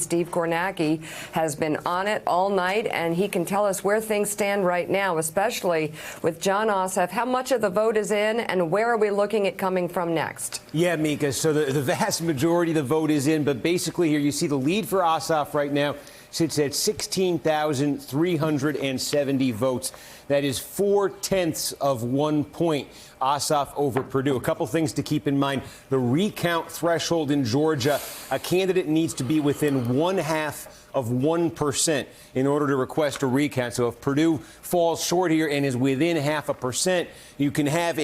Steve Kornacki has been on it all night, and he can tell us where things stand right now, especially with Jon Ossoff. How much of the vote is in, and where are we looking at coming from next? Yeah, Mika, so the vast majority of the vote is in, but basically here you see the lead for Ossoff right now sits at 16,370 votes. That is 0.4 of 1 point. Ossoff over Perdue. A couple things to keep in mind. The recount threshold in Georgia, a candidate needs to be within 0.5 of 1% in order to request a recount. So if Perdue falls short here and is within 0.5%, he could have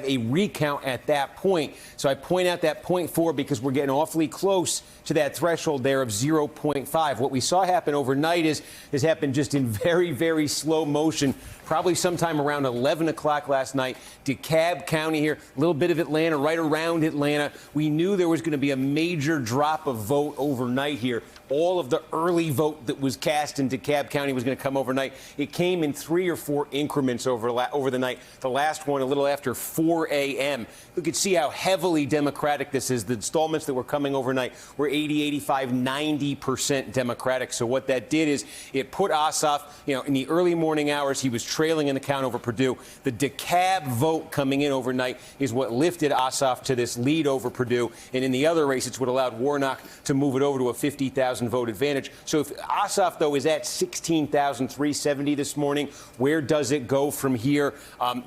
a recount at that point. So I point out that 0.4 because we're getting awfully close to that threshold there of 0.5. What we saw happen overnight is this happened just in very, very slow motion. Probably sometime around 11 o'clock last night. DeKalb County here, a little bit of Atlanta, right around Atlanta. We knew there was going to be a major drop of vote overnight here. All of the early vote that was cast in DeKalb County was going to come overnight. It came in 3 or 4 increments over the night. The last one a little after 4 a.m. You could see how heavily Democratic this is. The installments that were coming overnight were 80, 85, 90% Democratic. So what that did is it put Ossoff, in the early morning hours, he was trailing in the count over Perdue. The DeKalb vote coming in overnight is what lifted Ossoff to this lead over Perdue. And in the other race, it's what allowed Warnock to move it over to a 50,000 vote advantage. So if Ossoff, though, is at 16,370 this morning, where does it go from here?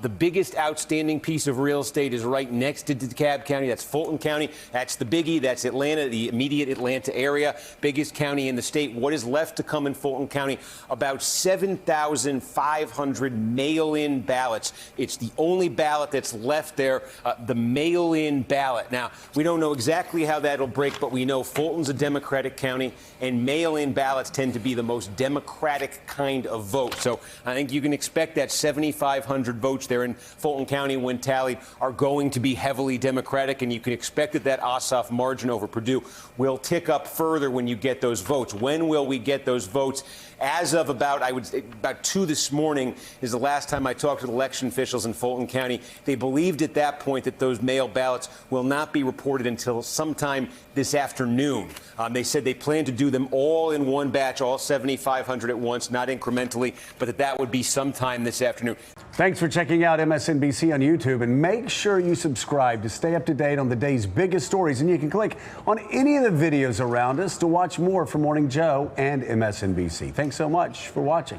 The biggest outstanding piece of real estate is right next to DeKalb County. That's Fulton County. That's the biggie. That's Atlanta, the immediate Atlanta area. Biggest county in the state. What is left to come in Fulton County? About 7,500 mail-in ballots. It's the only ballot that's left there, the mail-in ballot. Now, we don't know exactly how that'll break, but we know Fulton's a Democratic county, and mail-in ballots tend to be the most Democratic kind of vote. So I think you can expect that 7,500 votes there in Fulton County, when tallied, are going to be heavily Democratic, and you can expect that Ossoff margin over Perdue will tick up further when you get those votes. When will we get those votes? As of about 2 this morning is the last time I talked to election officials in Fulton County. They believed at that point that those mail ballots will not be reported until sometime this afternoon. They said they plan to do them all in one batch, all 7,500 at once, not incrementally, but that would be sometime this afternoon. Thanks for checking out MSNBC on YouTube, and make sure you subscribe to stay up to date on the day's biggest stories. And you can click on any of the videos around us to watch more from Morning Joe and MSNBC. Thanks so much for watching.